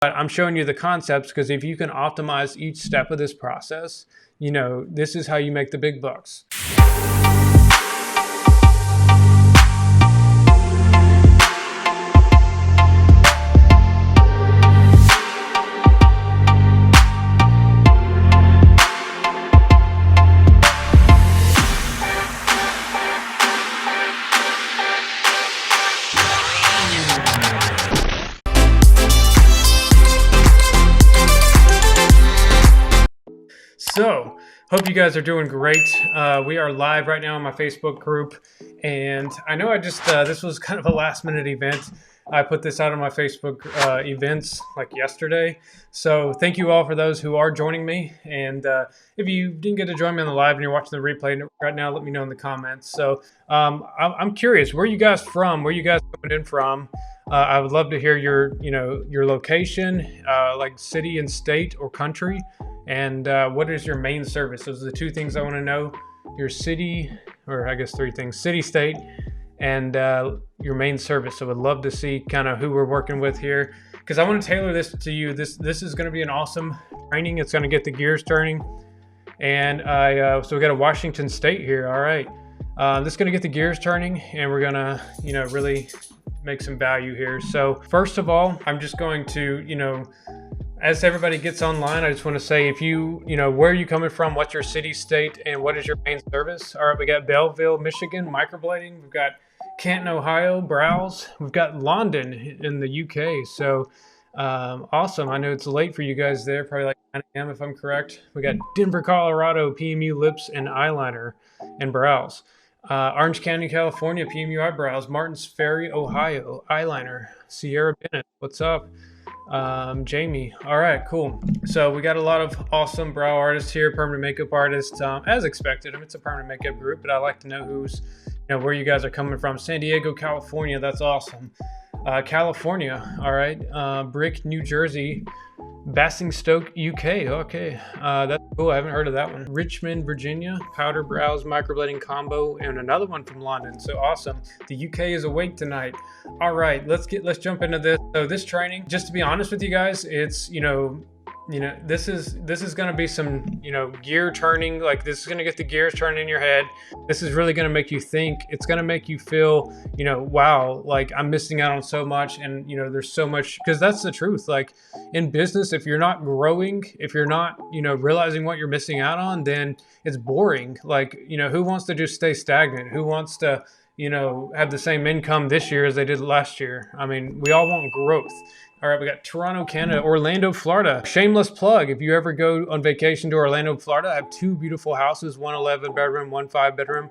But I'm showing you the concepts because if you can optimize each step of this process, this is how you make the big bucks. So, hope you guys are doing great. We are live right now on my Facebook group, and I know this was kind of a last minute event. I put this out on my Facebook events like yesterday. So thank you all for those who are joining me. And if you didn't get to join me on the live and you're watching the replay right now, let me know in the comments. So I'm curious, where are you guys from? Where are you guys coming in from? I would love to hear your location, like city and state or country. And what is your main service? Those are the two things I want to know. Your city, or I guess three things: city, state, and your main service. So I would love to see kind of who we're working with here, because I want to tailor this to you. This is going to be an awesome training. It's going to get the gears turning. And so we got a Washington State here. All right, this is going to get the gears turning, and we're going to really make some value here. So first of all, I'm just going to as everybody gets online, I just want to say, if where are you coming from? What's your city, state, and what is your main service? All right, we got Belleville, Michigan, microblading. We've got Canton, Ohio, brows. We've got London in the UK. So awesome. I know it's late for you guys there, probably like 9 a.m. if I'm correct. We got Denver, Colorado, PMU lips and eyeliner and brows. Orange County, California, PMU eyebrows. Martins Ferry, Ohio, eyeliner. Sierra Bennett, what's up? Jamie. All right, cool. So we got a lot of awesome brow artists here, permanent makeup artists, as expected. It's a permanent makeup group, but I like to know who's, where you guys are coming from. San Diego, California. That's awesome. California. All right. Brick, New Jersey. Basingstoke, UK. Okay. That's cool. I haven't heard of that one. Richmond, Virginia. Powder brows, microblading combo, and another one from London. So awesome. The UK is awake tonight. All right, let's jump into this. So this training, just to be honest with you guys, it's this is going to be some gear turning. Like, this is going to get the gears turning in your head. This is really going to make you think. It's going to make you feel wow, like I'm missing out on so much. And there's so much, because that's the truth. Like in business, if you're not growing, if you're not realizing what you're missing out on, then it's boring. Like who wants to just stay stagnant? Who wants to have the same income this year as they did last year? I mean, we all want growth. All right, we got Toronto, Canada, Orlando, Florida. Shameless plug. If you ever go on vacation to Orlando, Florida, I have two beautiful houses, one 11-bedroom, one 5-bedroom,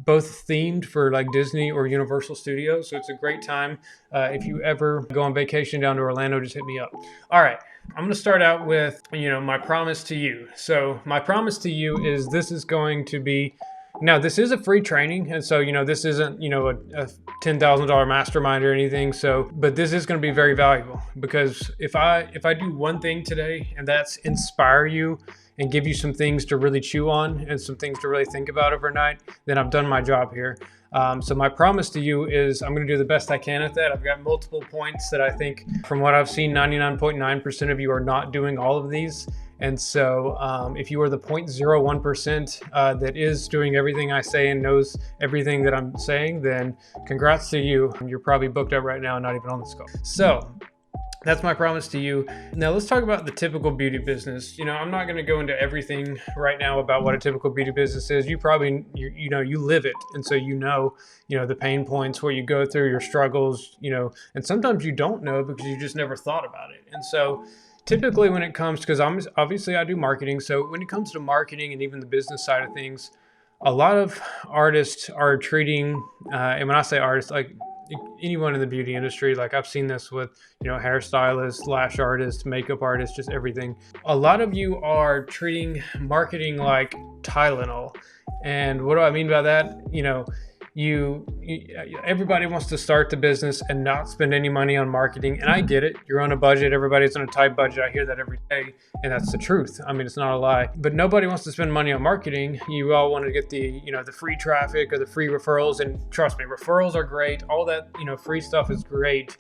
both themed for like Disney or Universal Studios. So it's a great time. If you ever go on vacation down to Orlando, just hit me up. All right, I'm going to start out with, my promise to you. So my promise to you is this is going to be, now, this is a free training, and so, this isn't, a $10,000 mastermind or anything. So, but this is going to be very valuable, because if I do one thing today, and that's inspire you and give you some things to really chew on and some things to really think about overnight, then I've done my job here. So my promise to you is I'm going to do the best I can at that. I've got multiple points that I think, from what I've seen, 99.9% of you are not doing all of these. And so if you are the 0.01% that is doing everything I say and knows everything that I'm saying, then congrats to you. You're probably booked up right now and not even on this call. So that's my promise to you. Now let's talk about the typical beauty business. I'm not going to go into everything right now about what a typical beauty business is. You probably, you live it. And so the pain points, where you go through your struggles, and sometimes you don't know because you just never thought about it. And so typically when it comes, because obviously I do marketing. So when it comes to marketing and even the business side of things, a lot of artists are treating, and when I say artists, like anyone in the beauty industry, like I've seen this with, hairstylists, lash artists, makeup artists, just everything. A lot of you are treating marketing like Tylenol. And what do I mean by that? Everybody wants to start the business and not spend any money on marketing. And I get it. You're on a budget. Everybody's on a tight budget. I hear that every day. And that's the truth. I mean, it's not a lie. But nobody wants to spend money on marketing. You all want to get the free traffic or the free referrals. And trust me, referrals are great. All that, free stuff is great.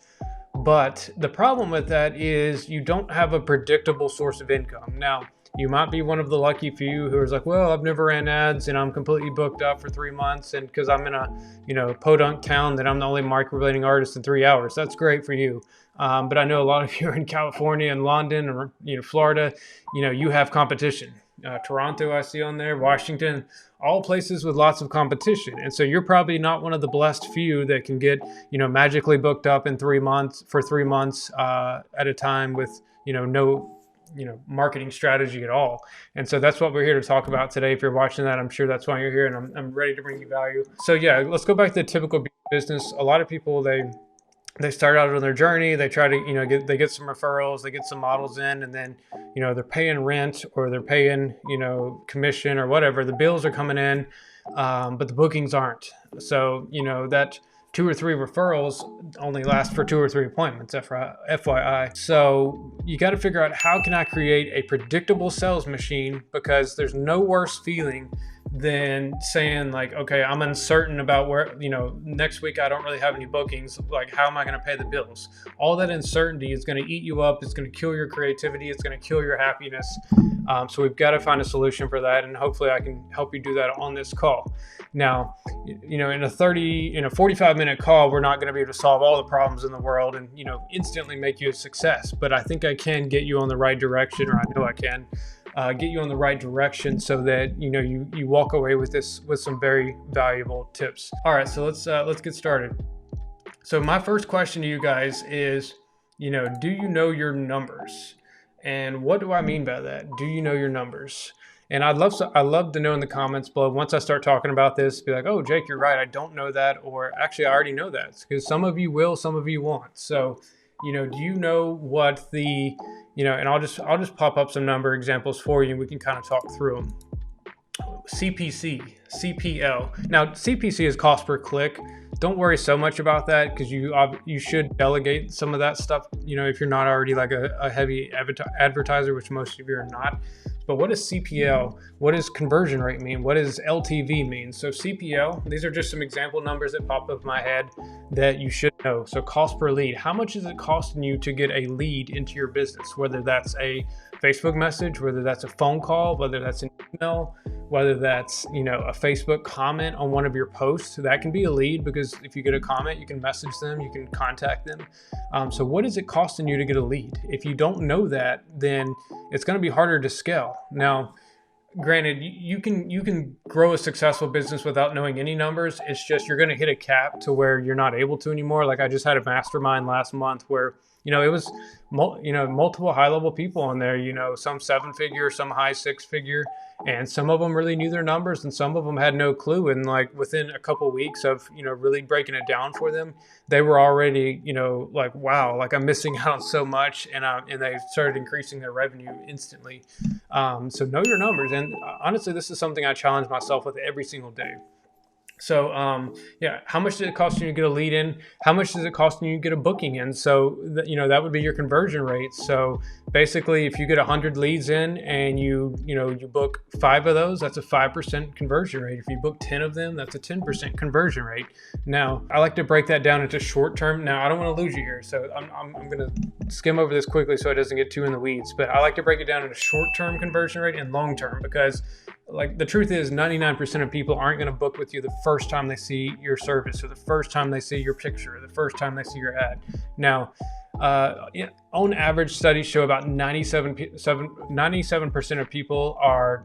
But the problem with that is you don't have a predictable source of income. Now, you might be one of the lucky few who is like, well, I've never ran ads and I'm completely booked up for 3 months, and because I'm in a podunk town that I'm the only microblading artist in 3 hours. That's great for you. But I know a lot of you are in California and London or Florida. You have competition. Toronto, I see on there, Washington, all places with lots of competition. And so you're probably not one of the blessed few that can get, magically booked up in 3 months for 3 months at a time with, no, marketing strategy at all. And so that's what we're here to talk about today. If you're watching that, I'm sure that's why you're here, and I'm ready to bring you value. So yeah, let's go back to the typical business. A lot of people, they start out on their journey, they try to, they get some referrals, they get some models in, and then, they're paying rent or they're paying, commission or whatever. The bills are coming in, but the bookings aren't. So, that 2 or 3 referrals only last for 2 or 3 appointments, FYI. So you got to figure out, how can I create a predictable sales machine? Because there's no worse feeling than saying like, okay, I'm uncertain about where, next week I don't really have any bookings. Like, how am I going to pay the bills? All that uncertainty is going to eat you up. It's going to kill your creativity. It's going to kill your happiness. So we've got to find a solution for that. And hopefully I can help you do that on this call. Now, in a 45-minute call, we're not going to be able to solve all the problems in the world and, instantly make you a success. But I think I can get you on the right direction, or I know I can. Get you on the right direction so that you walk away with some very valuable tips. All right, so let's get started. So my first question to you guys is, do you know your numbers? And what do I mean by that? Do you know your numbers? And I'd love to know in the comments below, once I start talking about this, be like, oh, Jake, you're right, I don't know that, or actually I already know that, because some of you will, some of you won't. So do you know what the, and I'll just pop up some number examples for you, and we can kind of talk through them. CPC, CPL. Now, CPC is cost per click. Don't worry so much about that, because you should delegate some of that stuff, if you're not already like a heavy advertiser, which most of you are not. But what is CPL? What does conversion rate mean? What does LTV mean? So CPL, these are just some example numbers that pop up in my head that you should know. So cost per lead. How much is it costing you to get a lead into your business? Whether that's a Facebook message, whether that's a phone call, whether that's an email, whether that's, a Facebook comment on one of your posts. That can be a lead, because if you get a comment, you can message them, you can contact them. So what is it costing you to get a lead? If you don't know that, then it's going to be harder to scale. Now, granted, you can grow a successful business without knowing any numbers. It's just you're going to hit a cap to where you're not able to anymore. Like, I just had a mastermind last month where it was multiple high-level people on there, some 7-figure, some high 6-figure, and some of them really knew their numbers and some of them had no clue. And like within a couple of weeks of, really breaking it down for them, they were already, like, wow, like I'm missing out on so much. And they started increasing their revenue instantly. So know your numbers. And honestly, this is something I challenge myself with every single day. So, how much does it cost you to get a lead in? How much does it cost you to get a booking in? So, that would be your conversion rate. So basically, if you get 100 leads in and you book 5 of those, that's a 5% conversion rate. If you book 10 of them, that's a 10% conversion rate. Now, I like to break that down into short term. Now, I don't want to lose you here, so I'm going to skim over this quickly so it doesn't get too in the weeds. But I like to break it down into short term conversion rate and long term, because like the truth is 99% of people aren't going to book with you the first time they see your service, or the first time they see your picture, or the first time they see your ad. Now, on average, studies show about 97% of people are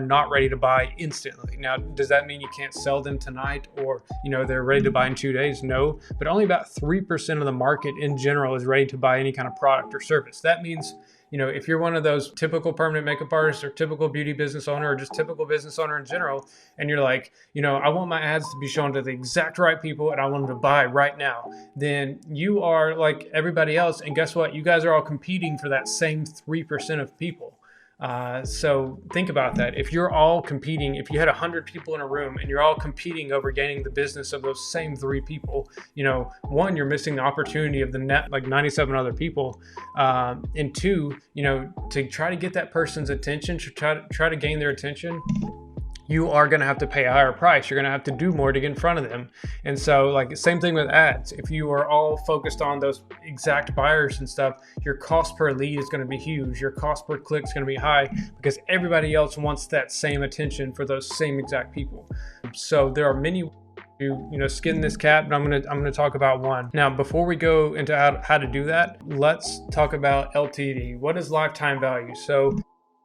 not ready to buy instantly. Now, does that mean you can't sell them tonight, or they're ready to buy in 2 days? No, but only about 3% of the market in general is ready to buy any kind of product or service. That means if you're one of those typical permanent makeup artists or typical beauty business owner or just typical business owner in general, and you're like, I want my ads to be shown to the exact right people and I want them to buy right now, then you are like everybody else. And guess what? You guys are all competing for that same 3% of people. So think about that. If you're all competing, if you had 100 people in a room and you're all competing over gaining the business of those same 3 people, one, you're missing the opportunity of the net, like 97 other people. And 2, to try to get that person's attention, to try to gain their attention, you are going to have to pay a higher price. You're going to have to do more to get in front of them. And so like same thing with ads. If you are all focused on those exact buyers and stuff, your cost per lead is going to be huge. Your cost per click is going to be high because everybody else wants that same attention for those same exact people. So there are many to skin this cat, but I'm gonna talk about one. Now, before we go into how to do that, let's talk about LTV. What is lifetime value? So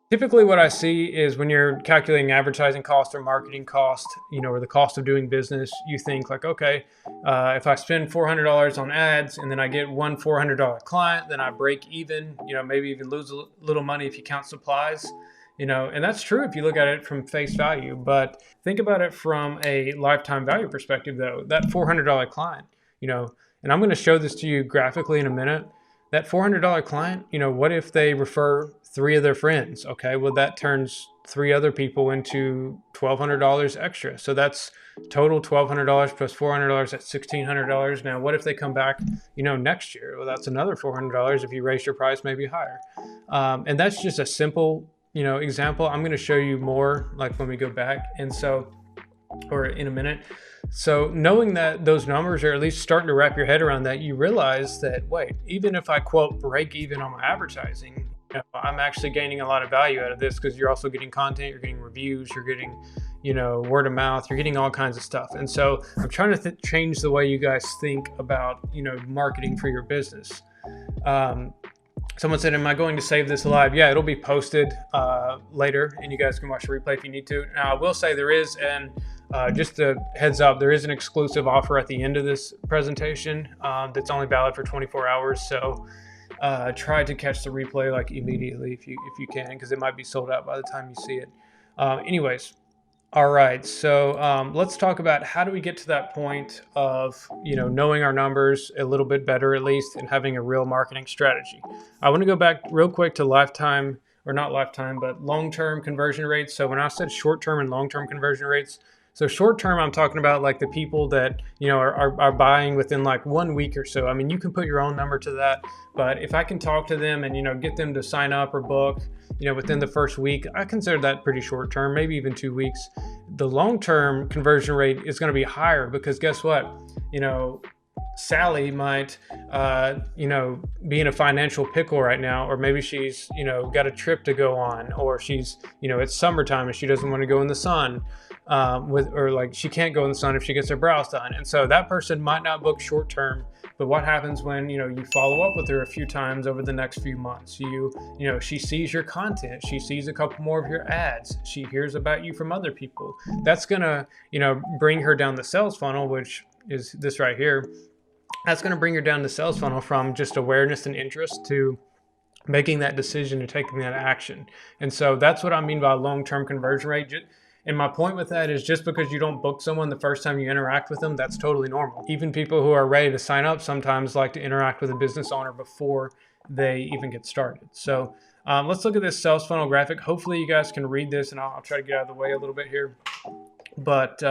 typically what I see is when you're calculating advertising cost or marketing cost, or the cost of doing business, you think like, okay, if I spend $400 on ads and then I get one $400 client, then I break even, maybe even lose a little money if you count supplies. And that's true if you look at it from face value, but think about it from a lifetime value perspective though. That $400 client, and I'm going to show this to you graphically in a minute. That $400 client, what if they refer 3 of their friends? Okay, well that turns 3 other people into $1,200 extra. So that's total $1,200 plus $400, that's $1,600. Now, what if they come back, next year? Well, that's another $400 if you raise your price maybe higher. And that's just a simple example. I'm going to show you more like when we go back or in a minute. So knowing that those numbers are at least starting to wrap your head around that, you realize that, wait, even if I quote break even on my advertising, I'm actually gaining a lot of value out of this because you're also getting content, you're getting reviews, you're getting, word of mouth, you're getting all kinds of stuff. And so I'm trying to change the way you guys think about, marketing for your business. Someone said, am I going to save this live? Yeah, it'll be posted later and you guys can watch the replay if you need to. Now, I will say there is just a heads up, there is an exclusive offer at the end of this presentation that's only valid for 24 hours. So try to catch the replay like immediately if you can, because it might be sold out by the time you see it. Anyways, all right. So let's talk about how do we get to that point of knowing our numbers a little bit better at least and having a real marketing strategy. I want to go back real quick to lifetime, or not lifetime, but long-term conversion rates. So when I said short-term and long-term conversion rates, so short-term, I'm talking about like the people that, are buying within like 1 week or so. I mean, you can put your own number to that, but if I can talk to them and, get them to sign up or book, within the first week, I consider that pretty short-term, maybe even 2 weeks. The long-term conversion rate is going to be higher because guess what? Sally might, be in a financial pickle right now, or maybe she's, got a trip to go on, or she's, it's summertime and she doesn't want to go in the sun. She can't go in the sun if she gets her brows done. And so that person might not book short term, but what happens when, you follow up with her a few times over the next few months? She sees your content, she sees a couple more of your ads, she hears about you from other people. That's gonna, bring her down the sales funnel, which is this right here. That's gonna bring her down the sales funnel from just awareness and interest to making that decision and taking that action. And so that's what I mean by long-term conversion rate. And my point with that is just because you don't book someone the first time you interact with them, that's totally normal. Even people who are ready to sign up sometimes like to interact with a business owner before they even get started. So let's look at this sales funnel graphic. Hopefully you guys can read this, and I'll try to get out of the way a little bit here. But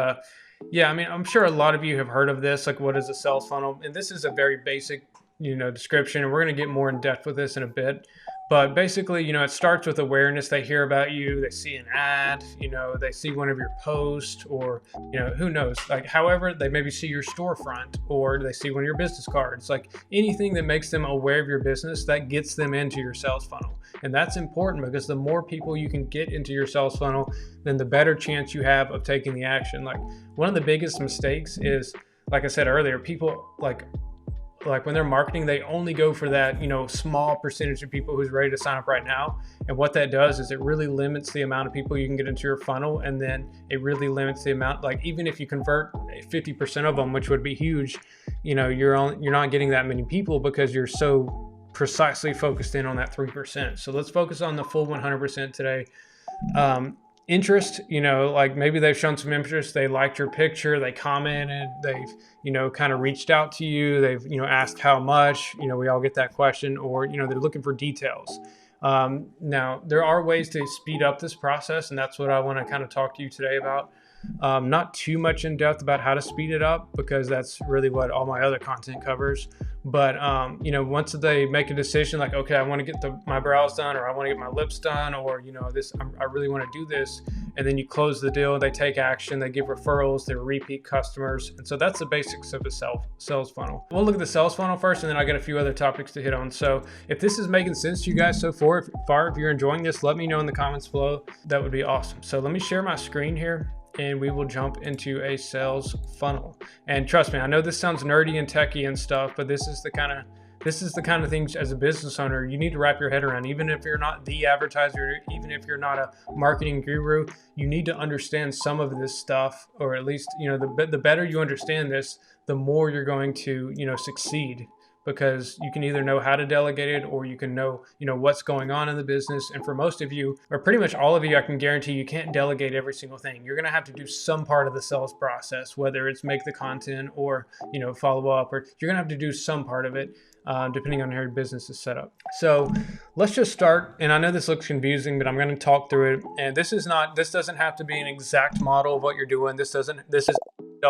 yeah, I mean, I'm sure a lot of you have heard of this, like what is a sales funnel? And this is a very basic, description, and we're going to get more in depth with this in a bit. But basically, it starts with awareness. They hear about you, they see an ad, they see one of your posts, or, who knows, like however, they maybe see your storefront, or they see one of your business cards, like anything that makes them aware of your business, that gets them into your sales funnel. And that's important because the more people you can get into your sales funnel, then the better chance you have of taking the action. Like one of the biggest mistakes is, like I said earlier, people like when they're marketing, they only go for that, small percentage of people who's ready to sign up right now. And what that does is it really limits the amount of people you can get into your funnel. And then it really limits the amount, like even if you convert 50% of them, which would be huge, you're not getting that many people because you're so precisely focused in on that 3%. So let's focus on the full 100% today. Interest, like maybe they've shown some interest, they liked your picture, they commented, they've, kind of reached out to you, they've, asked how much, we all get that question, or, they're looking for details. Now, there are ways to speed up this process, and that's what I want to kind of talk to you today about. Not too much in depth about how to speed it up, because that's really what all my other content covers. But you know, once they make a decision like, okay, I want to get my brows done, or I want to get my lips done, or you know, I really want to do this, and then you close the deal, they take action, they give referrals, they're repeat customers. And so that's the basics of a sales funnel. We'll look at the sales funnel first, and then I got a few other topics to hit on. So if this is making sense to you guys so far, if you're enjoying this, let me know in the comments below. That would be awesome. So let me share my screen here, and we will jump into a sales funnel. And trust me, I know this sounds nerdy and techie and stuff, but this is the kind of things as a business owner you need to wrap your head around. Even if you're not the advertiser, even if you're not a marketing guru, you need to understand some of this stuff, or at least, you know, the better you understand this, the more you're going to, you know, succeed. Because you can either know how to delegate it, or you can know, you know, what's going on in the business. And for most of you, or pretty much all of you, I can guarantee you can't delegate every single thing. You're going to have to do some part of the sales process, whether it's make the content or, you know, follow up, or you're going to have to do some part of it, depending on how your business is set up. So let's just start. And I know this looks confusing, but I'm going to talk through it. And this doesn't have to be an exact model of what you're doing. This is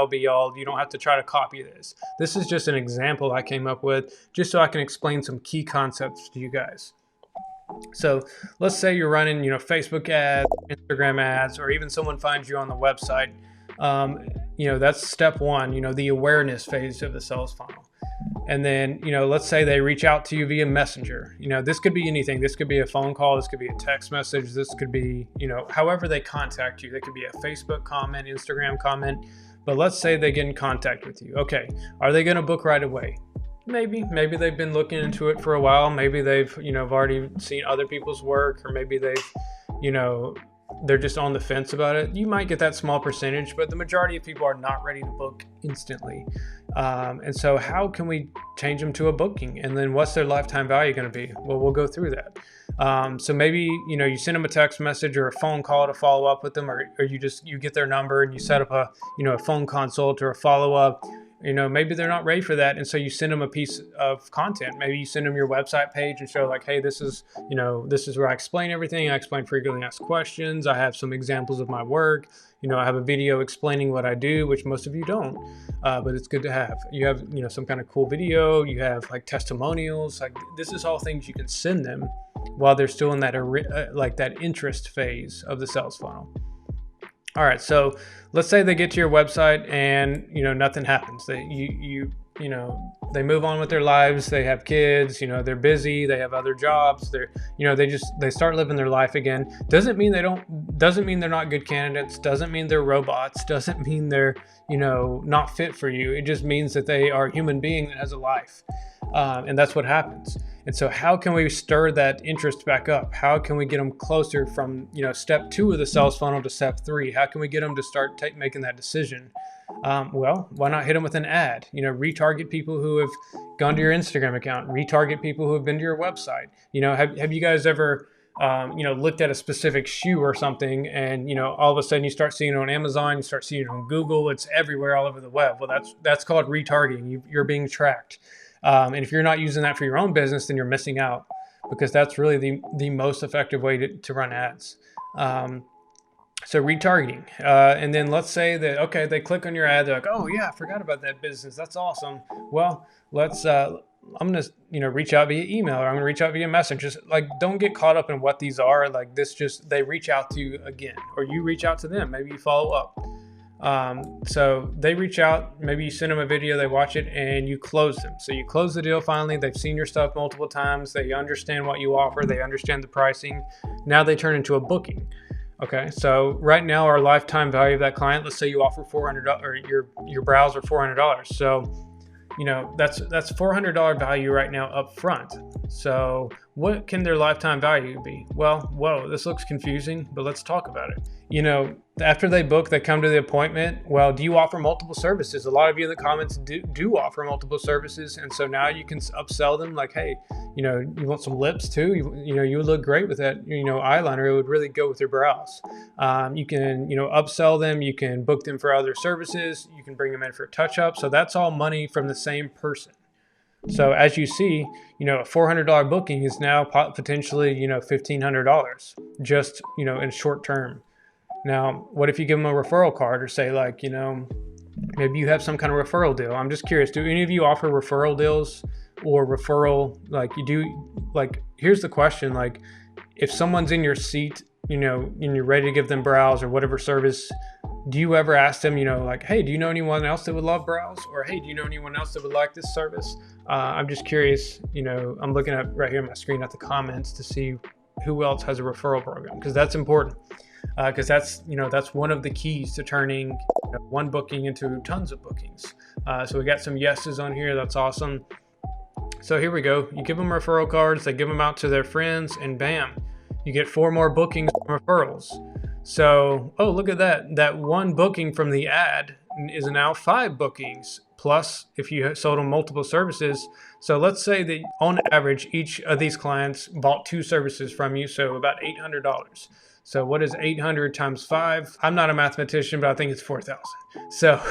be all. You don't have to try to copy this. This is just an example I came up with, just so I can explain some key concepts to you guys. So let's say you're running, you know, Facebook ads, Instagram ads, or even someone finds you on the website. You know, that's step one, you know, the awareness phase of the sales funnel. And then, you know, let's say they reach out to you via Messenger. You know, this could be anything. This could be a phone call. This could be a text message. This could be, you know, however they contact you. They could be a Facebook comment, Instagram comment. But let's say they get in contact with you. Okay, are they going to book right away? Maybe they've been looking into it for a while. Maybe they've, you know, have already seen other people's work, or maybe they've, you know, they're just on the fence about it. You might get that small percentage, but the majority of people are not ready to book instantly. And so how can we change them to a booking? And then what's their lifetime value going to be? Well, we'll go through that. So maybe, you know, you send them a text message or a phone call to follow up with them, or you get their number and you set up a, you know, a phone consult or a follow up. You know, maybe they're not ready for that, and so you send them a piece of content. Maybe you send them your website page and show like, hey, this is where I explain everything. I explain frequently asked questions. I have some examples of my work. You know, I have a video explaining what I do, which most of you don't, but it's good to have. You have, you know, some kind of cool video. You have like testimonials. Like, this is all things you can send them while they're still in that like that interest phase of the sales funnel. All right, so let's say they get to your website and, you know, nothing happens. You know, they move on with their lives. They have kids, you know, they're busy. They have other jobs. You know, they start living their life again. Doesn't mean they're not good candidates. Doesn't mean they're robots. Doesn't mean they're, you know, not fit for you. It just means that they are a human being that has a life. And that's what happens. And so how can we stir that interest back up? How can we get them closer from, you know, step 2 of the sales funnel to step 3? How can we get them to start making that decision? Well, why not hit them with an ad? You know, retarget people who have gone to your Instagram account, retarget people who have been to your website. You know, have you guys ever, you know, looked at a specific shoe or something, and, you know, all of a sudden you start seeing it on Amazon, you start seeing it on Google, it's everywhere all over the web. Well, that's called retargeting. You're being tracked. And if you're not using that for your own business, then you're missing out, because that's really the most effective way to run ads. So retargeting. And then let's say that, okay, they click on your ad. They're like, oh yeah, I forgot about that business. That's awesome. Well, I'm going to, you know, reach out via email, or I'm going to reach out via message. Just like, don't get caught up in what these are. Like this, they reach out to you again, or you reach out to them. Maybe you follow up. So they reach out, maybe you send them a video, they watch it, and you close them. So you close the deal finally. They've seen your stuff multiple times. They understand what you offer. They understand the pricing. Now they turn into a booking. Okay, so right now our lifetime value of that client, let's say you offer $400, or your brows are $400. So, you know, that's $400 value right now up front. So what can their lifetime value be? Well, whoa, this looks confusing, but let's talk about it. You know, after they book, they come to the appointment. Well, do you offer multiple services? A lot of you in the comments do offer multiple services. And so now you can upsell them like, hey, you know, you want some lips too? You know, you would look great with that, you know, eyeliner. It would really go with your brows. You can, you know, upsell them. You can book them for other services. You can bring them in for a touch-up. So that's all money from the same person. So as you see, you know, a $400 booking is now potentially, you know, $1,500 just, you know, in short term. Now, what if you give them a referral card, or say like, you know, maybe you have some kind of referral deal? I'm just curious, do any of you offer referral deals or referral, like you do, like, here's the question, like, if someone's in your seat, and you're ready to give them browse or whatever service, do you ever ask them, like, hey, do you know anyone else that would love browse? Or, hey, do you know anyone else that would like this service? I'm just curious, I'm looking at right here on my screen at the comments to see who else has a referral program, because that's important. Because that's one of the keys to turning one booking into tons of bookings. So we got some yeses on here. That's awesome. So here we go. You give them referral cards, they give them out to their friends, and bam, you get 4 more bookings from referrals. So, oh, look at that. That one booking from the ad is now 5 bookings. Plus, if you sold them multiple services. So let's say that on average, each of these clients bought 2 services from you. So about $800. So what is 800 times 5? I'm not a mathematician, but I think it's 4,000. So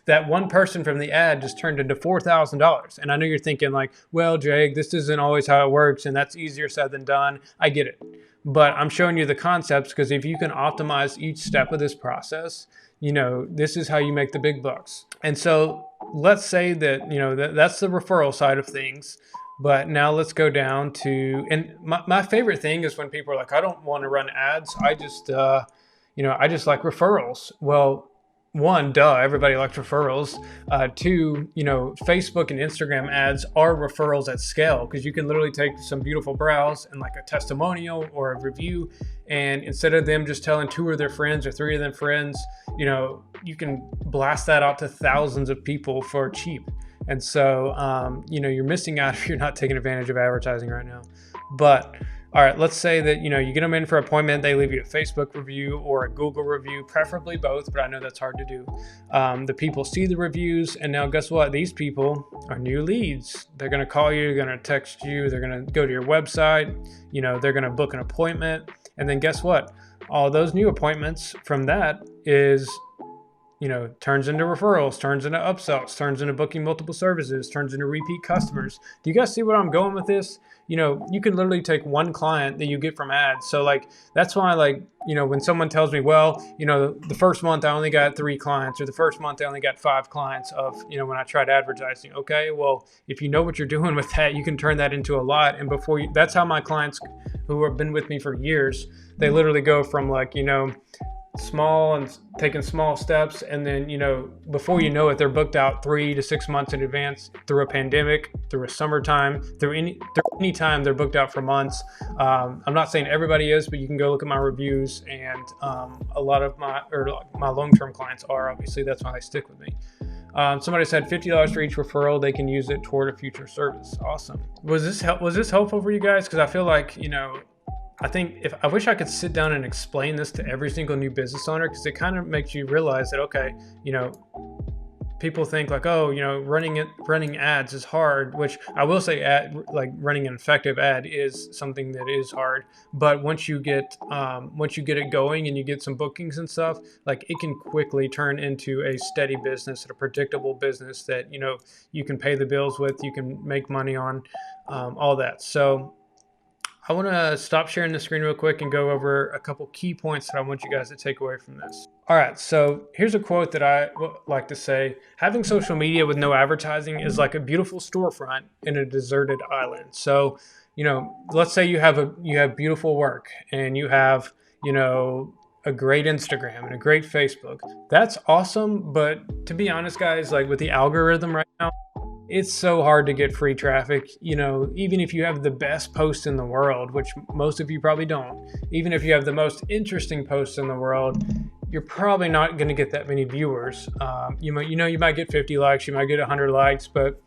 that one person from the ad just turned into $4,000. And I know you're thinking like, well, Jake, this isn't always how it works, and that's easier said than done. I get it. But I'm showing you the concepts, because if you can optimize each step of this process, this is how you make the big bucks. And so let's say that, that's the referral side of things. But now let's go down to, and my favorite thing is when people are like, I don't want to run ads. I just like referrals. Well, 1, duh, everybody likes referrals. 2, Facebook and Instagram ads are referrals at scale, because you can literally take some beautiful browse and like a testimonial or a review, and instead of them just telling 2 of their friends or 3 of their friends, you can blast that out to thousands of people for cheap. And so, you're missing out if you're not taking advantage of advertising right now. But all right, let's say that, you get them in for an appointment. They leave you a Facebook review or a Google review, preferably both, but I know that's hard to do. The people see the reviews, and now guess what? These people are new leads. They're going to call you, they're going to text you, they're going to go to your website, they're going to book an appointment. And then guess what? All those new appointments from that is, turns into referrals, turns into upsells, turns into booking multiple services, turns into repeat customers. Do you guys see where I'm going with this? You can literally take one client that you get from ads. So like, that's why, like, when someone tells me, well, the first month I only got 3 clients, or the first month I only got 5 clients of, when I tried advertising. Okay, well, if you know what you're doing with that, you can turn that into a lot. And that's how my clients who have been with me for years, they literally go from like, small and taking small steps, and then before you know it, they're booked out 3 to 6 months in advance, through a pandemic, through a summertime, through any time they're booked out for months. I'm not saying everybody is, but you can go look at my reviews, and a lot of my long-term clients are, obviously. That's why they stick with me. Somebody said $50 for each referral, they can use it toward a future service. Awesome. Was this helpful for you guys? Because I feel like I wish I could sit down and explain this to every single new business owner, because it kind of makes you realize that, okay, people think like, oh, running ads is hard, which I will say, running an effective ad is something that is hard. But once you get it going and you get some bookings and stuff, like, it can quickly turn into a steady business, a predictable business that, you can pay the bills with, you can make money on, all that. So I want to stop sharing the screen real quick and go over a couple key points that I want you guys to take away from this. All right, so here's a quote that I like to say: having social media with no advertising is like a beautiful storefront in a deserted island. So, let's say you have beautiful work, and you have, a great Instagram and a great Facebook. That's awesome, but to be honest, guys, like with the algorithm right now, it's so hard to get free traffic. Even if you have the best post in the world, which most of you probably don't, even if you have the most interesting posts in the world, you're probably not going to get that many viewers. You might get 50 likes, you might get 100 likes, but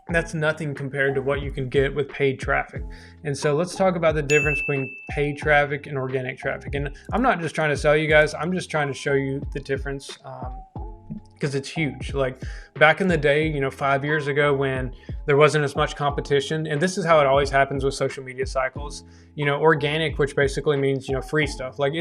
that's nothing compared to what you can get with paid traffic. And so let's talk about the difference between paid traffic and organic traffic. And I'm not just trying to sell you guys, I'm just trying to show you the difference, because it's huge. Like back in the day, 5 years ago, when there wasn't as much competition, and this is how it always happens with social media cycles, organic, which basically means, free stuff. Like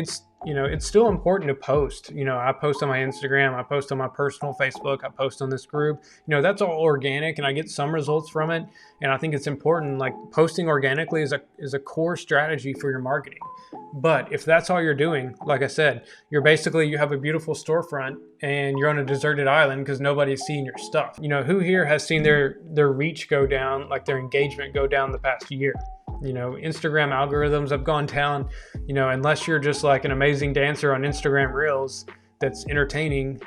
it's still important to post. I post on my Instagram, I post on my personal Facebook, I post on this group. That's all organic, and I get some results from it. And I think it's important. Like, posting organically is a core strategy for your marketing. But if that's all you're doing, like I said, you have a beautiful storefront and you're on a deserted island because nobody's seeing your stuff. Who here has seen their reach go down, like their engagement go down the past year? Instagram algorithms have gone down, unless you're just like an amazing dancer on Instagram Reels that's entertaining,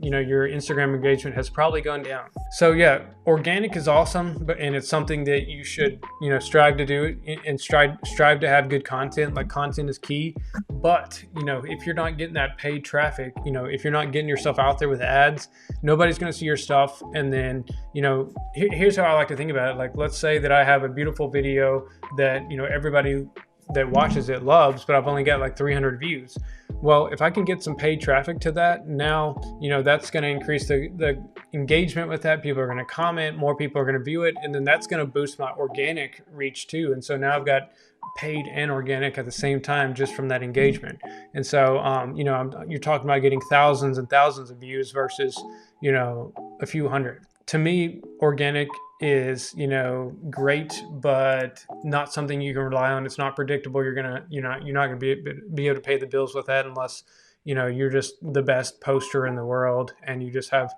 your Instagram engagement has probably gone down. So yeah, organic is awesome, and it's something that you should, strive to do, and strive to have good content. Like, content is key. But, if you're not getting that paid traffic, if you're not getting yourself out there with ads, nobody's going to see your stuff. And then, here's how I like to think about it. Like, let's say that I have a beautiful video that, everybody that watches it loves, but I've only got like 300 views. Well, if I can get some paid traffic to that, now, that's going to increase the engagement with that. People are going to comment, more people are going to view it, and then that's going to boost my organic reach too. And so now I've got paid and organic at the same time just from that engagement. And so, you're talking about getting thousands and thousands of views versus, a few hundred. To me, organic is, great, but not something you can rely on. It's not predictable. You're not gonna be able to pay the bills with that unless, you're just the best poster in the world and you just have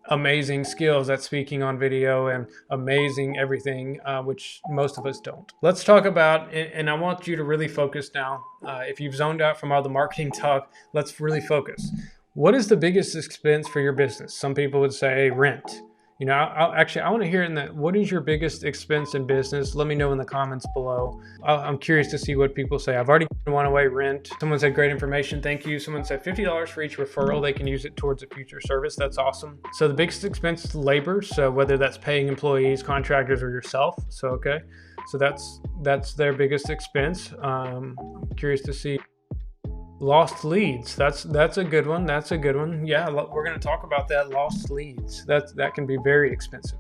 amazing skills at speaking on video and amazing everything, which most of us don't. Let's talk about, and I want you to really focus now. If you've zoned out from all the marketing talk, let's really focus. What is the biggest expense for your business? Some people would say rent. I want to hear what is your biggest expense in business? Let me know in the comments below. I'm curious to see what people say. I've already given one away, rent. Someone said great information. Thank you. Someone said $50 for each referral. They can use it towards a future service. That's awesome. So the biggest expense is labor. So whether that's paying employees, contractors, or yourself. So, okay. So that's their biggest expense. I'm curious to see. Lost leads. That's a good one. That's a good one. Yeah, we're going to talk about that. Lost leads. That can be very expensive.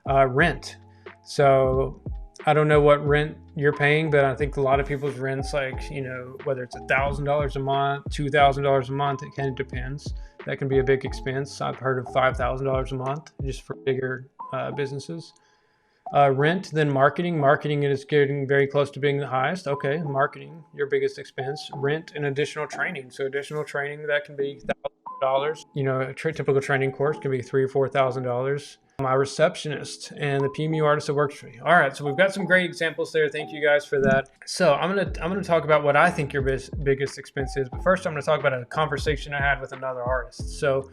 Rent. So I don't know what rent you're paying, but I think a lot of people's rent's like, whether it's $1,000 a month, $2,000 a month, it kind of depends. That can be a big expense. I've heard of $5,000 a month just for bigger businesses. Rent, then marketing. Marketing is getting very close to being the highest. Okay, marketing, your biggest expense. Rent and additional training. So additional training, that can be $1,000. A typical training course can be $3,000 or $4,000. My receptionist and the PMU artist that works for me. All right, so we've got some great examples there. Thank you guys for that. So I'm gonna talk about what I think your biggest expense is. But first, I'm gonna talk about a conversation I had with another artist. So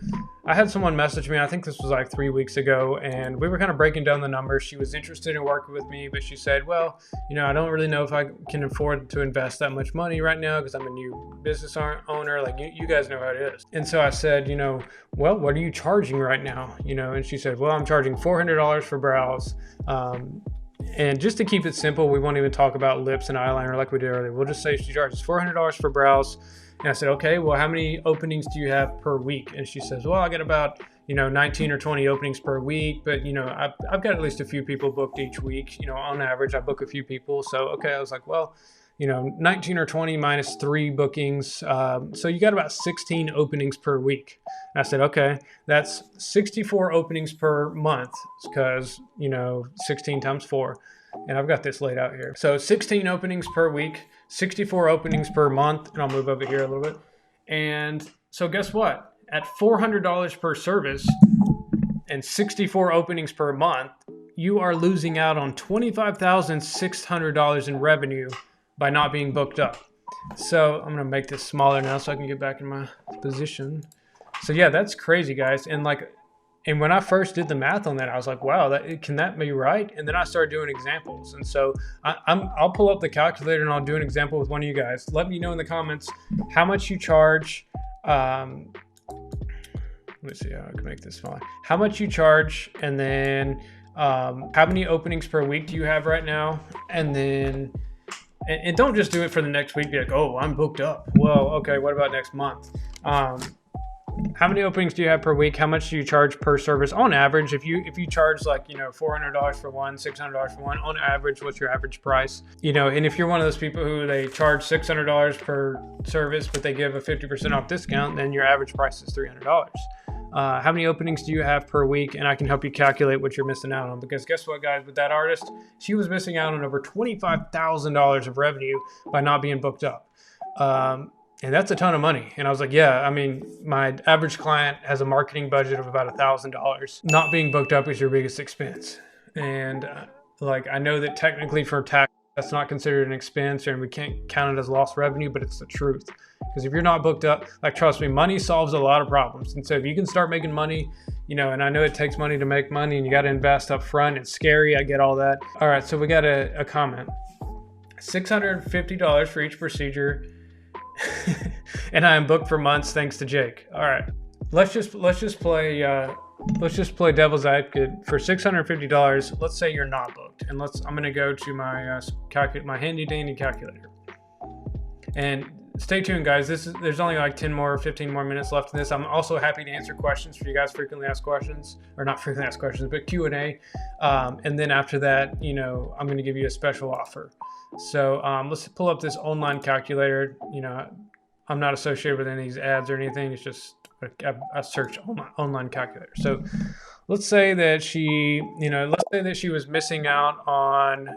I had someone message me. I think this was like 3 weeks ago, and we were kind of breaking down the numbers. She was interested in working with me, but she said, "Well, I don't really know if I can afford to invest that much money right now because I'm a new business owner. Like you guys know how it is." And so I said, "Well, what are you charging right now?" And she said, "Well, I'm charging $400 for brows." And just to keep it simple, we won't even talk about lips and eyeliner like we did earlier. We'll just say she charges $400 for brows. And I said, "Okay, well, how many openings do you have per week?" And she says, "Well, I get about, 19 or 20 openings per week, but, I've got at least a few people booked each week. On average, I book a few people." So, okay, I was like, well, 19 or 20 minus 3 bookings. So you got about 16 openings per week. And I said, okay, that's 64 openings per month because, 16 times 4. And I've got this laid out here. So 16 openings per week, 64 openings per month. And I'll move over here a little bit. And so guess what? At $400 per service and 64 openings per month, you are losing out on $25,600 in revenue by not being booked up. So I'm gonna make this smaller now so I can get back in my position. So yeah, that's crazy, guys. And when I first did the math on that, I was like, wow, can that be right? And then I started doing examples. And so I'll pull up the calculator and I'll do an example with one of you guys. Let me know in the comments how much you charge. Let's see how I can make this smaller. How much you charge, and then how many openings per week do you have right now? And then and don't just do it for the next week. Be like, oh, I'm booked up. Well, okay, what about next month? How how many openings do you have per week? How much do you charge per service on average? If you charge like, $400 for one, $600 for one, on average, what's your average price? And if you're one of those people who they charge $600 per service, but they give a 50% off discount, then your average price is $300. How many openings do you have per week? And I can help you calculate what you're missing out on, because guess what, guys, with that artist, she was missing out on over $25,000 of revenue by not being booked up. And that's a ton of money. And I was like, yeah, I mean, my average client has a marketing budget of about $1,000. Not being booked up is your biggest expense. And I know that technically for tax, that's not considered an expense, and we can't count it as lost revenue, but it's the truth. Because if you're not booked up, trust me, money solves a lot of problems. And so if you can start making money, and I know it takes money to make money, and you got to invest up front. It's scary. I get all that. All right. So we got a comment. $650 for each procedure. And I am booked for months thanks to Jake. All right, let's just play devil's advocate for $650. Let's say you're not booked, and I'm gonna go to my my handy dandy calculator. And stay tuned, guys. There's only like 15 more minutes left in this. I'm also happy to answer questions for you guys, frequently asked questions, or not frequently asked questions, but Q&A. And then after that, I'm gonna give you a special offer. So let's pull up this online calculator. I'm not associated with any of these ads or anything. It's just a search online calculator. So let's say that she was missing out on,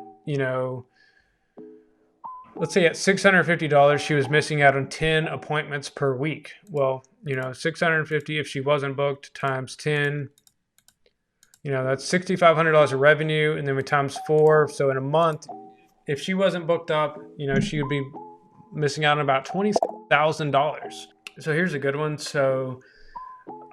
let's say at $650, she was missing out on 10 appointments per week. Well, $650 if she wasn't booked times 10, that's $6,500 of revenue, and then we times 4. So in a month, if she wasn't booked up, she would be missing out on about $20,000. So here's a good one. So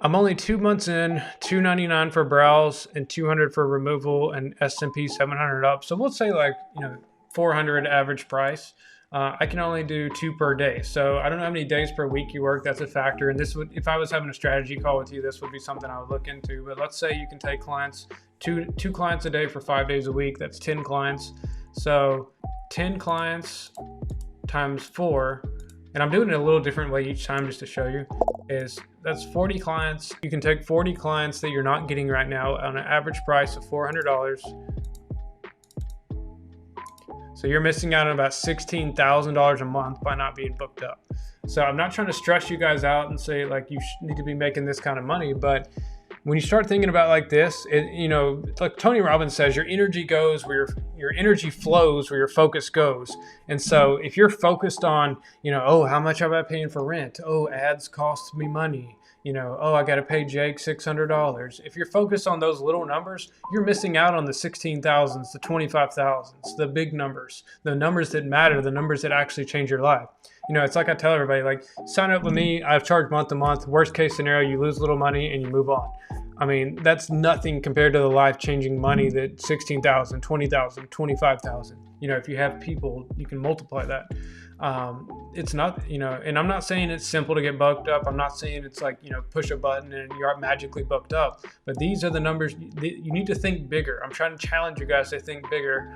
I'm only 2 months in, $299 for brows and $200 for removal, and S&P 700 up. So we'll say $400 average price. I can only do 2 per day. So I don't know how many days per week you work. That's a factor. And this would, if I was having a strategy call with you, this would be something I would look into. But let's say you can take clients, two clients a day for 5 days a week. That's 10 clients. So 10 clients times 4, and I'm doing it a little different way each time just to show you, that's 40 clients. You can take 40 clients that you're not getting right now on an average price of $400. So you're missing out on about $16,000 a month by not being booked up. So I'm not trying to stress you guys out and say you need to be making this kind of money, but when you start thinking about like this, like Tony Robbins says, your energy goes where your energy flows where your focus goes. And so if you're focused on, how much am I paying for rent? Oh, ads cost me money. I got to pay Jake $600. If you're focused on those little numbers, you're missing out on the 16,000s, the 25,000s, the big numbers, the numbers that matter, the numbers that actually change your life. It's like I tell everybody, sign up with me. I've charged month to month. Worst case scenario, you lose a little money and you move on. I mean, that's nothing compared to the life-changing money that 16,000, 20,000, 25,000. If you have people, you can multiply that. It's not, and I'm not saying it's simple to get booked up. I'm not saying it's push a button and you're magically booked up. But these are the numbers. You need to think bigger. I'm trying to challenge you guys to think bigger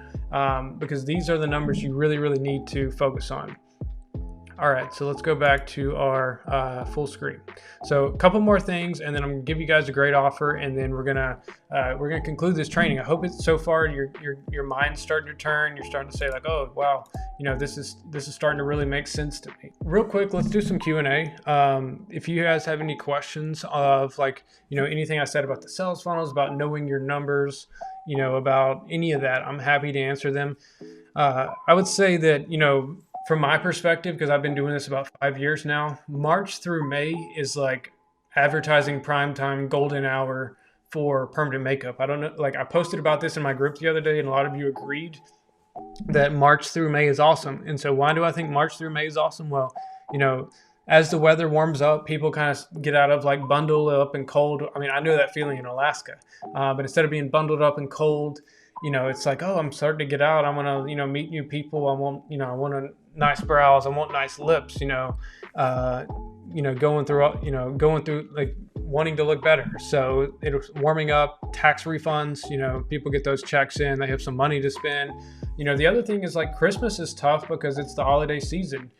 because these are the numbers you really, really need to focus on. All right, so let's go back to our full screen. So a couple more things, and then I'm gonna give you guys a great offer, and then we're gonna conclude this training. I hope it's so far your mind's starting to turn. You're starting to say oh wow, this is starting to really make sense to me. Real quick, let's do some Q&A. If you guys have any questions of anything I said about the sales funnels, about knowing your numbers, about any of that, I'm happy to answer them. I would say that from my perspective, because I've been doing this about 5 years now, March through May is advertising prime time golden hour for permanent makeup. I don't know, I posted about this in my group the other day, and a lot of you agreed that March through May is awesome. And so why do I think March through May is awesome? Well, as the weather warms up, people kind of get out of bundle up and cold. I mean, I know that feeling in Alaska, but instead of being bundled up and cold, it's I'm starting to get out. I want to, meet new people. I want nice brows. I want nice lips, going through wanting to look better. So it's warming up, tax refunds, people get those checks in, they have some money to spend. The other thing is Christmas is tough because it's the holiday season.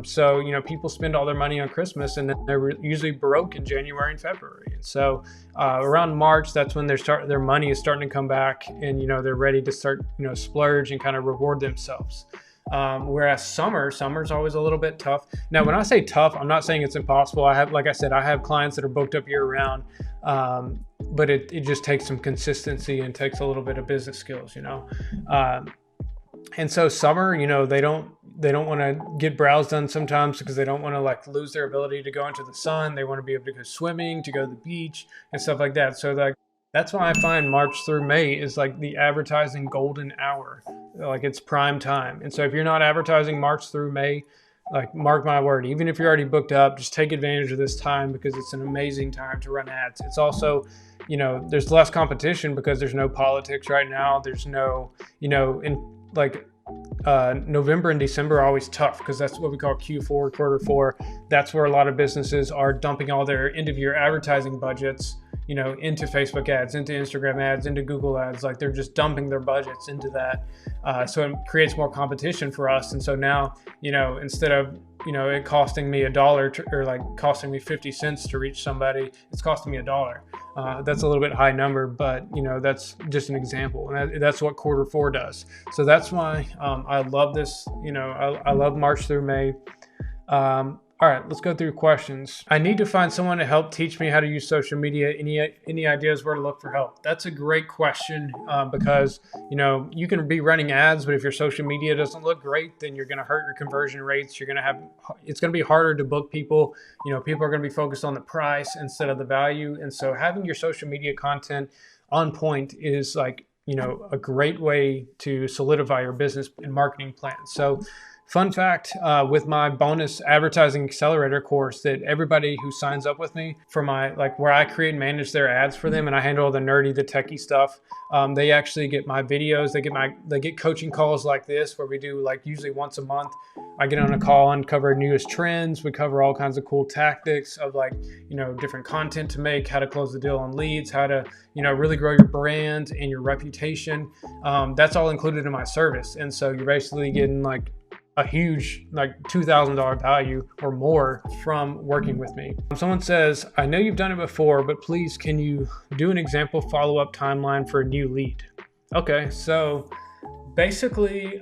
So, people spend all their money on Christmas, and then they're usually broke in January and February. And so around March, that's when their money is starting to come back, and, they're ready to start, splurge and kind of reward themselves. Whereas summer's always a little bit tough. Now, when I say tough, I'm not saying it's impossible. Like I said, I have clients that are booked up year round. But it just takes some consistency and takes a little bit of business skills, and so summer, they don't want to get brows done sometimes because they don't want to like lose their ability to go into the sun. They want to be able to go swimming, to go to the beach and stuff like that. So like, that's why I find March through May is like the advertising golden hour. Like, it's prime time. And so if you're not advertising March through May, like, mark my word, even if you're already booked up, just take advantage of this time because it's an amazing time to run ads. It's also, there's less competition because there's no politics right now. There's no, November and December are always tough because that's what we call Q4, quarter four. That's where a lot of businesses are dumping all their end of year advertising budgets, into Facebook ads, into Instagram ads, into Google ads. Like, they're just dumping their budgets into that. So it creates more competition for us. And so now, instead of, it costing me $1 or like costing me 50 cents to reach somebody, it's costing me $1. That's a little bit high number, but that's just an example. And that's what quarter four does. So that's why I love this. I love March through May. All right, let's go through questions. I need to find someone to help teach me how to use social media. Any ideas where to look for help? That's a great question because, you can be running ads, but if your social media doesn't look great, then you're going to hurt your conversion rates. It's going to be harder to book people. People are going to be focused on the price instead of the value. And so having your social media content on point is like, a great way to solidify your business and marketing plan. So, fun fact, with my bonus advertising accelerator course, that everybody who signs up with me for my, where I create and manage their ads for them, and I handle all the nerdy, the techie stuff, they actually get my videos. They get coaching calls like this, where we do usually once a month. I get on a call and cover newest trends. We cover all kinds of cool tactics of different content to make, how to close the deal on leads, how to, really grow your brand and your reputation. That's all included in my service. And so you're basically getting a huge $2,000 value or more from working with me. Someone says, I know you've done it before, but please, can you do an example follow-up timeline for a new lead? Okay, so basically,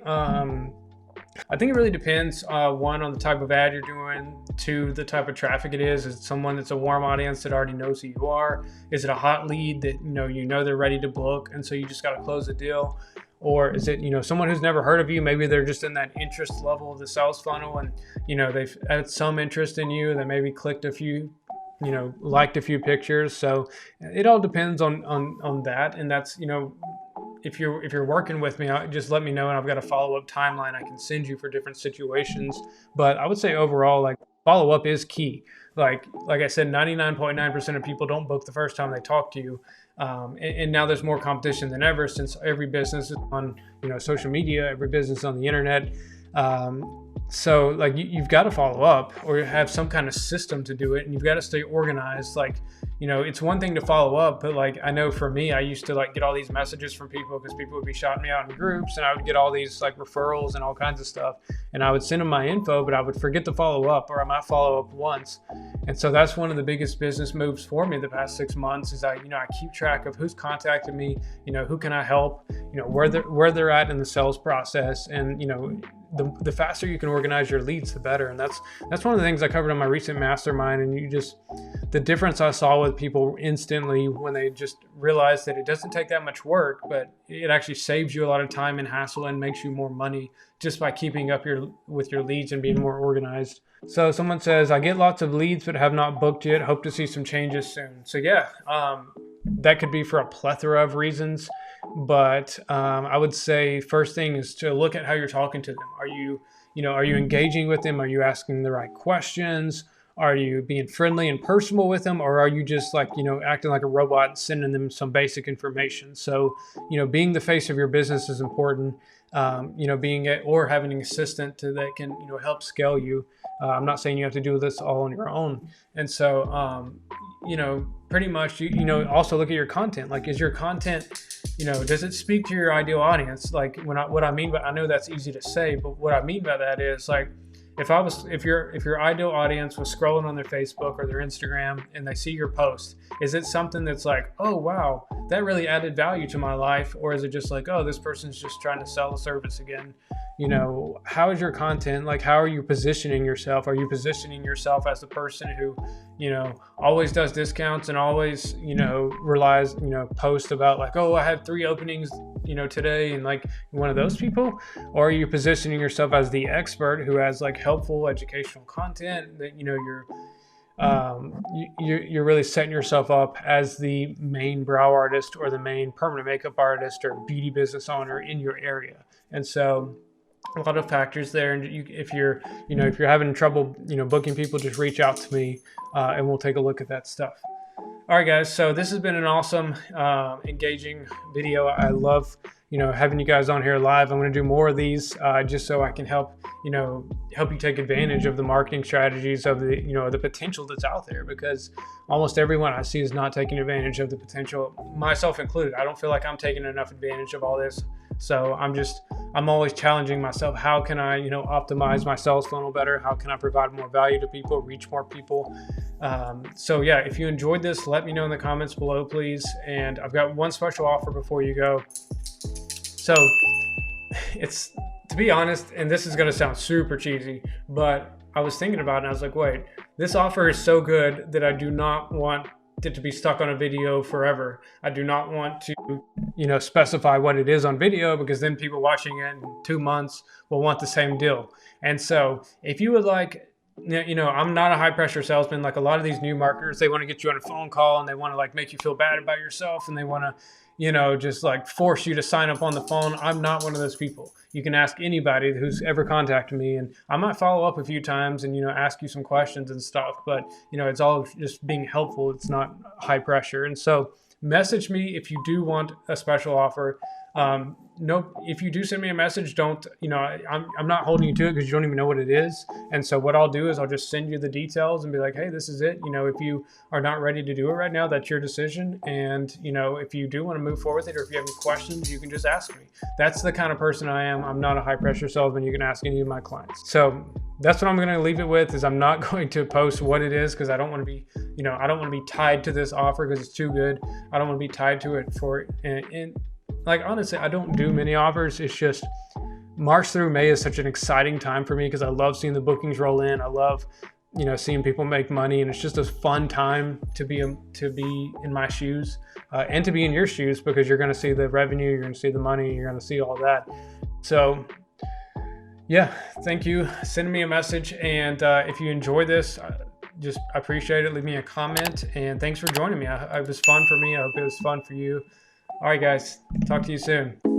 I think it really depends, one, on the type of ad you're doing, two, the type of traffic it is. Is it someone that's a warm audience that already knows who you are? Is it a hot lead that they're ready to book, and so you just got to close the deal? Or is it, someone who's never heard of you? Maybe they're just in that interest level of the sales funnel, and, they've had some interest in you. They maybe clicked a few, liked a few pictures. So it all depends on that. And that's, if you're working with me, just let me know, and I've got a follow-up timeline I can send you for different situations. But I would say overall, follow-up is key. Like I said, 99.9% of people don't book the first time they talk to you. And now there's more competition than ever, since every business is on, social media, every business on the internet. So you've got to follow up or have some kind of system to do it, and you've got to stay organized. It's one thing to follow up, but I know for me, I used to get all these messages from people because people would be shouting me out in groups, and I would get all these referrals and all kinds of stuff, and I would send them my info, but I would forget to follow up, or I might follow up once. And so that's one of the biggest business moves for me the past 6 months is I keep track of who's contacted me, who can I help, where they're at in the sales process, and the faster you can organize your leads, the better. And that's one of the things I covered on my recent mastermind. And the difference I saw with people instantly when they just realized that it doesn't take that much work, but it actually saves you a lot of time and hassle and makes you more money just by keeping up with your leads and being more organized. So someone says, I get lots of leads, but have not booked yet. Hope to see some changes soon. So yeah, that could be for a plethora of reasons. But I would say first thing is to look at how you're talking to them. Are you engaging with them? Are you asking the right questions? Are you being friendly and personable with them? Or are you just acting like a robot and sending them some basic information? So, being the face of your business is important. Or having an assistant that can, help scale you. I'm not saying you have to do this all on your own. And so, pretty much, also look at your content. Is your content, does it speak to your ideal audience? What I mean by, I know that's easy to say, but what I mean by that is if your ideal audience was scrolling on their Facebook or their Instagram and they see your post, is it something that's like, oh wow, that really added value to my life? Or is it just like, oh, this person's just trying to sell a service again? How is your content? Like, how are you positioning yourself? Are you positioning yourself as the person who, always does discounts and always, relies, post about like, oh, I had 3 openings, today, and like one of those people? Or are you positioning yourself as the expert who has like helpful educational content that, you're really setting yourself up as the main brow artist or the main permanent makeup artist or beauty business owner in your area? And so a lot of factors there. And if you're having trouble, booking people, just reach out to me and we'll take a look at that stuff. All right, guys. So this has been an awesome, engaging video. I love, having you guys on here live. I'm going to do more of these just so I can help you take advantage of the marketing strategies of the potential that's out there, because almost everyone I see is not taking advantage of the potential, myself included. I don't feel like I'm taking enough advantage of all this. So I'm always challenging myself. How can I, optimize my sales funnel better? How can I provide more value to people, reach more people? So yeah, if you enjoyed this, let me know in the comments below, please. And I've got one special offer before you go. So it's, to be honest, and this is going to sound super cheesy, but I was thinking about it and I was like, wait, this offer is so good that I do not want it to be stuck on a video forever. I do not want to, specify what it is on video, because then people watching it in 2 months will want the same deal. And so if you would like, I'm not a high pressure salesman. Like a lot of these new marketers, they want to get you on a phone call and they want to like make you feel bad about yourself, and they want to, just like force you to sign up on the phone. I'm not one of those people. You can ask anybody who's ever contacted me, and I might follow up a few times and, ask you some questions and stuff, but, it's all just being helpful. It's not high pressure. And so message me if you do want a special offer. Nope. If you do send me a message, don't, I'm not holding you to it because you don't even know what it is. And so what I'll do is I'll just send you the details and be like, hey, this is it. If you are not ready to do it right now, that's your decision. And, if you do want to move forward with it, or if you have any questions, you can just ask me. That's the kind of person I am. I'm not a high pressure salesman. You can ask any of my clients. So that's what I'm going to leave it with, is I'm not going to post what it is, because I don't want to be, I don't want to be tied to this offer because it's too good. I don't want to be tied to it like, honestly, I don't do many offers. It's just March through May is such an exciting time for me because I love seeing the bookings roll in. I love, seeing people make money, and it's just a fun time to be in my shoes and to be in your shoes, because you're going to see the revenue, you're going to see the money, you're going to see all that. So yeah, thank you. Send me a message. And if you enjoy this, just appreciate it. Leave me a comment, and thanks for joining me. It was fun for me. I hope it was fun for you. All right, guys, talk to you soon.